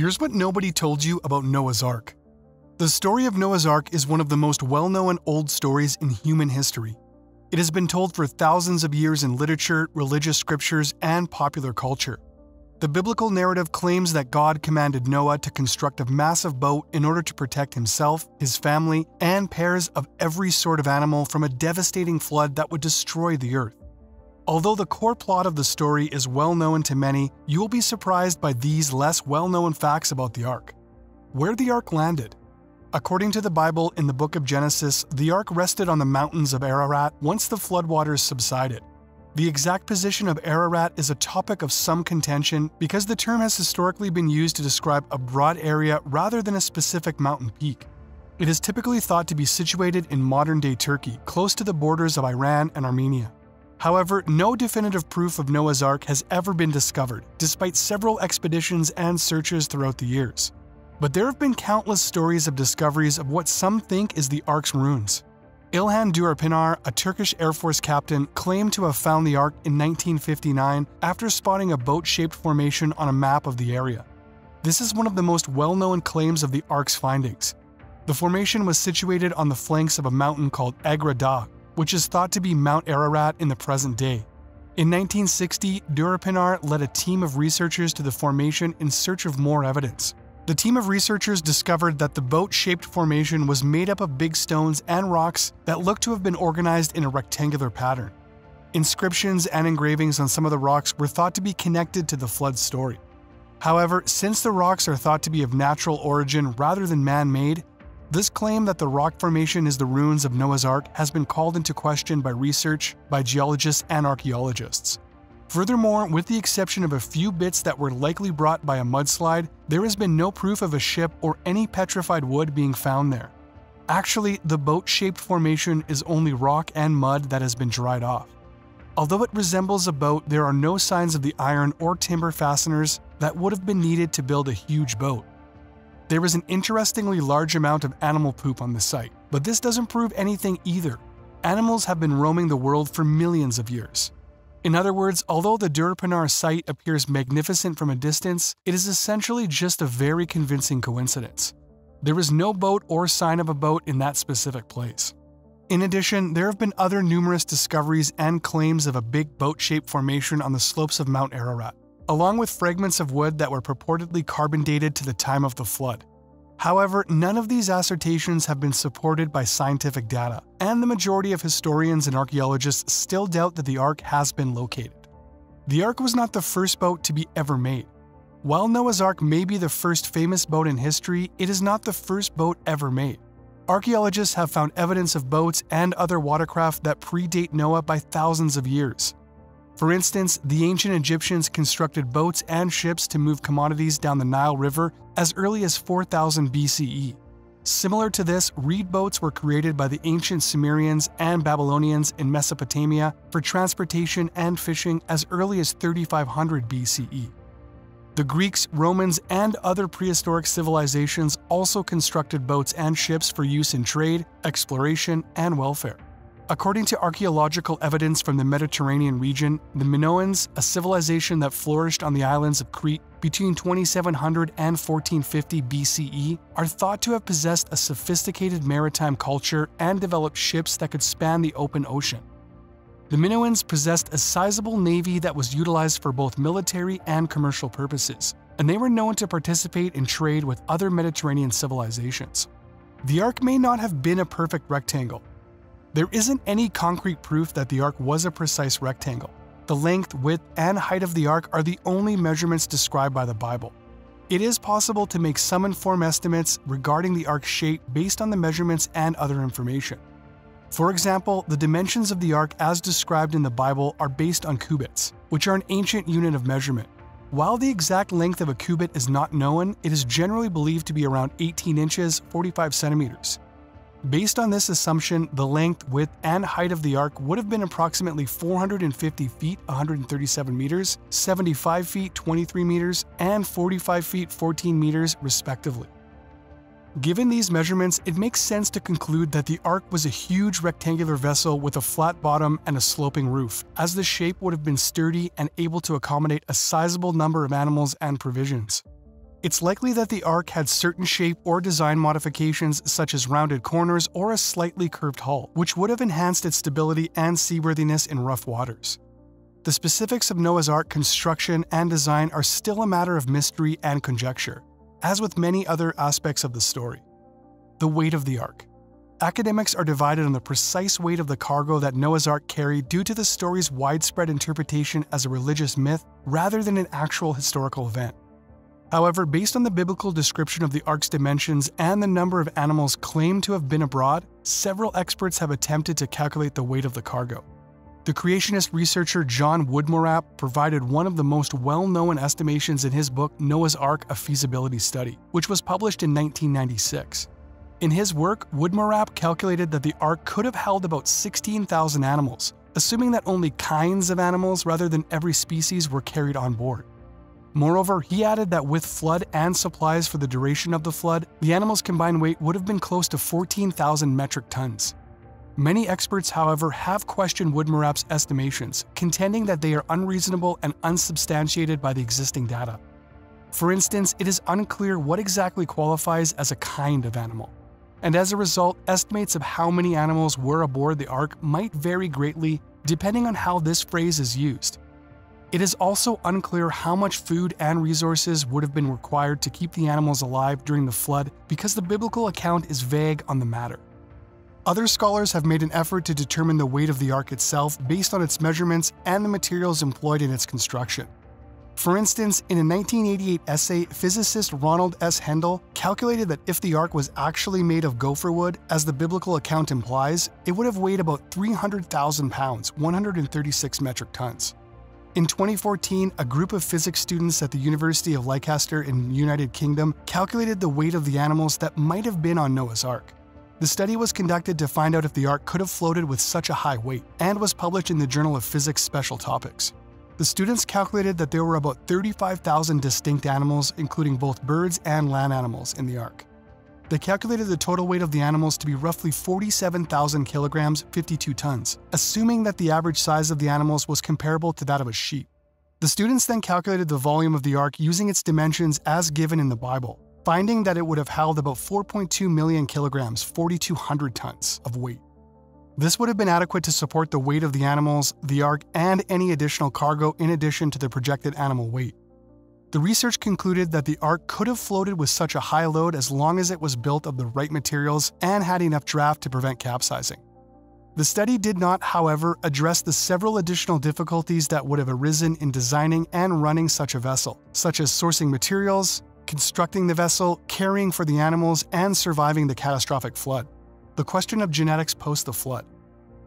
Here's what nobody told you about Noah's Ark. The story of Noah's Ark is one of the most well-known old stories in human history. It has been told for thousands of years in literature, religious scriptures, and popular culture. The biblical narrative claims that God commanded Noah to construct a massive boat in order to protect himself, his family, and pairs of every sort of animal from a devastating flood that would destroy the earth. Although the core plot of the story is well known to many, you will be surprised by these less well-known facts about the Ark. Where the Ark landed. According to the Bible in the book of Genesis, the Ark rested on the mountains of Ararat once the floodwaters subsided. The exact position of Ararat is a topic of some contention because the term has historically been used to describe a broad area rather than a specific mountain peak. It is typically thought to be situated in modern-day Turkey, close to the borders of Iran and Armenia. However, no definitive proof of Noah's Ark has ever been discovered, despite several expeditions and searches throughout the years. But there have been countless stories of discoveries of what some think is the Ark's ruins. İlhan Durapınar, a Turkish Air Force captain, claimed to have found the Ark in 1959 after spotting a boat-shaped formation on a map of the area. This is one of the most well-known claims of the Ark's findings. The formation was situated on the flanks of a mountain called Agra Dağ, which is thought to be Mount Ararat in the present day. In 1960, Durapınar led a team of researchers to the formation in search of more evidence. The team of researchers discovered that the boat-shaped formation was made up of big stones and rocks that looked to have been organized in a rectangular pattern. Inscriptions and engravings on some of the rocks were thought to be connected to the flood story. However, since the rocks are thought to be of natural origin rather than man-made, this claim that the rock formation is the ruins of Noah's Ark has been called into question by research, by geologists and archaeologists. Furthermore, with the exception of a few bits that were likely brought by a mudslide, there has been no proof of a ship or any petrified wood being found there. Actually, the boat-shaped formation is only rock and mud that has been dried off. Although it resembles a boat, there are no signs of the iron or timber fasteners that would have been needed to build a huge boat. There is an interestingly large amount of animal poop on the site, but this doesn't prove anything either. Animals have been roaming the world for millions of years. In other words, although the Durapınar site appears magnificent from a distance, it is essentially just a very convincing coincidence. There is no boat or sign of a boat in that specific place. In addition, there have been other numerous discoveries and claims of a big boat-shaped formation on the slopes of Mount Ararat, along with fragments of wood that were purportedly carbon dated to the time of the flood. However, none of these assertions have been supported by scientific data, and the majority of historians and archaeologists still doubt that the Ark has been located. The Ark was not the first boat to be ever made. While Noah's Ark may be the first famous boat in history, it is not the first boat ever made. Archaeologists have found evidence of boats and other watercraft that predate Noah by thousands of years. For instance, the ancient Egyptians constructed boats and ships to move commodities down the Nile River as early as 4000 BCE. Similar to this, reed boats were created by the ancient Sumerians and Babylonians in Mesopotamia for transportation and fishing as early as 3500 BCE. The Greeks, Romans, and other prehistoric civilizations also constructed boats and ships for use in trade, exploration, and welfare. According to archaeological evidence from the Mediterranean region, the Minoans, a civilization that flourished on the islands of Crete between 2700 and 1450 BCE, are thought to have possessed a sophisticated maritime culture and developed ships that could span the open ocean. The Minoans possessed a sizable navy that was utilized for both military and commercial purposes, and they were known to participate in trade with other Mediterranean civilizations. The Ark may not have been a perfect rectangle. There isn't any concrete proof that the Ark was a precise rectangle. The length, width, and height of the Ark are the only measurements described by the Bible. It is possible to make some informed estimates regarding the Ark's shape based on the measurements and other information. For example, the dimensions of the Ark as described in the Bible are based on cubits, which are an ancient unit of measurement. While the exact length of a cubit is not known, it is generally believed to be around 18 inches, 45 centimeters. Based on this assumption, the length, width, and height of the Ark would have been approximately 450 feet, 137 meters, 75 feet, 23 meters, and 45 feet, 14 meters, respectively. Given these measurements, it makes sense to conclude that the Ark was a huge rectangular vessel with a flat bottom and a sloping roof, as the shape would have been sturdy and able to accommodate a sizable number of animals and provisions. It's likely that the Ark had certain shape or design modifications such as rounded corners or a slightly curved hull, which would have enhanced its stability and seaworthiness in rough waters. The specifics of Noah's Ark construction and design are still a matter of mystery and conjecture, as with many other aspects of the story. The weight of the Ark. Academics are divided on the precise weight of the cargo that Noah's Ark carried due to the story's widespread interpretation as a religious myth rather than an actual historical event. However, based on the biblical description of the Ark's dimensions and the number of animals claimed to have been abroad, several experts have attempted to calculate the weight of the cargo. The creationist researcher John Woodmorapp provided one of the most well-known estimations in his book Noah's Ark: A Feasibility Study, which was published in 1996. In his work, Woodmorapp calculated that the Ark could have held about 16,000 animals, assuming that only kinds of animals rather than every species were carried on board. Moreover, he added that with flood and supplies for the duration of the flood, the animals' combined weight would have been close to 14,000 metric tons. Many experts, however, have questioned Woodmorapp's estimations, contending that they are unreasonable and unsubstantiated by the existing data. For instance, it is unclear what exactly qualifies as a kind of animal. And as a result, estimates of how many animals were aboard the Ark might vary greatly depending on how this phrase is used. It is also unclear how much food and resources would have been required to keep the animals alive during the flood because the biblical account is vague on the matter. Other scholars have made an effort to determine the weight of the Ark itself based on its measurements and the materials employed in its construction. For instance, in a 1988 essay, physicist Ronald S. Hendel calculated that if the Ark was actually made of gopher wood, as the biblical account implies, it would have weighed about 300,000 pounds, 136 metric tons. In 2014, a group of physics students at the University of Leicester in the United Kingdom calculated the weight of the animals that might have been on Noah's Ark. The study was conducted to find out if the Ark could have floated with such a high weight, and was published in the Journal of Physics Special Topics. The students calculated that there were about 35,000 distinct animals, including both birds and land animals, in the Ark. They calculated the total weight of the animals to be roughly 47,000 kilograms, 52 tons, assuming that the average size of the animals was comparable to that of a sheep. The students then calculated the volume of the Ark using its dimensions as given in the Bible, finding that it would have held about 4.2 million kilograms, 4,200 tons, of weight. This would have been adequate to support the weight of the animals, the Ark, and any additional cargo in addition to the projected animal weight. The research concluded that the Ark could have floated with such a high load as long as it was built of the right materials and had enough draft to prevent capsizing. The study did not, however, address the several additional difficulties that would have arisen in designing and running such a vessel, such as sourcing materials, constructing the vessel, caring for the animals, and surviving the catastrophic flood. The question of genetics post the flood.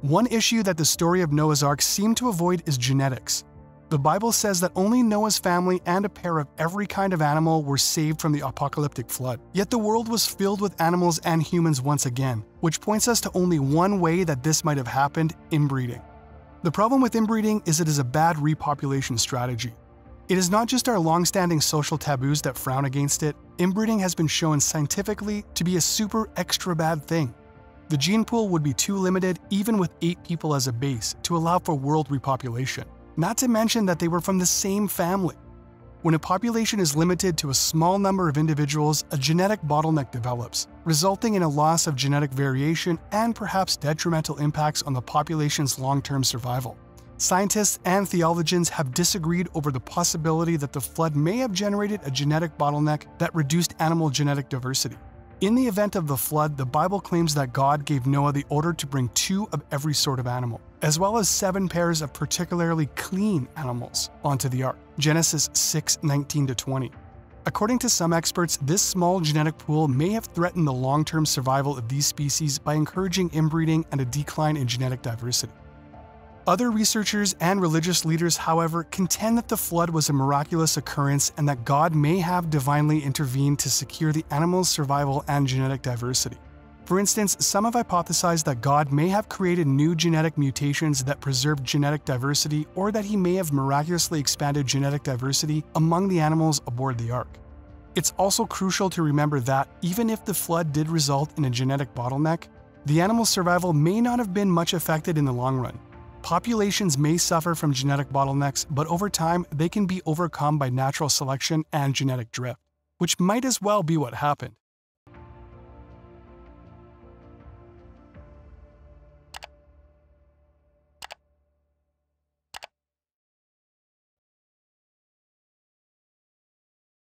One issue that the story of Noah's Ark seemed to avoid is genetics. The Bible says that only Noah's family and a pair of every kind of animal were saved from the apocalyptic flood. Yet the world was filled with animals and humans once again, which points us to only one way that this might have happened: inbreeding. The problem with inbreeding is it is a bad repopulation strategy. It is not just our long-standing social taboos that frown against it. Inbreeding has been shown scientifically to be a super extra bad thing. The gene pool would be too limited even with 8 people as a base to allow for world repopulation. Not to mention that they were from the same family. When a population is limited to a small number of individuals, a genetic bottleneck develops, resulting in a loss of genetic variation and perhaps detrimental impacts on the population's long-term survival. Scientists and theologians have disagreed over the possibility that the flood may have generated a genetic bottleneck that reduced animal genetic diversity. In the event of the flood, the Bible claims that God gave Noah the order to bring 2 of every sort of animal, as well as 7 pairs of particularly clean animals, onto the Ark. Genesis 6:19-20. According to some experts, this small genetic pool may have threatened the long-term survival of these species by encouraging inbreeding and a decline in genetic diversity. Other researchers and religious leaders, however, contend that the flood was a miraculous occurrence and that God may have divinely intervened to secure the animal's survival and genetic diversity. For instance, some have hypothesized that God may have created new genetic mutations that preserved genetic diversity, or that he may have miraculously expanded genetic diversity among the animals aboard the Ark. It's also crucial to remember that, even if the flood did result in a genetic bottleneck, the animal's survival may not have been much affected in the long run. Populations may suffer from genetic bottlenecks, but over time, they can be overcome by natural selection and genetic drift. which might as well be what happened.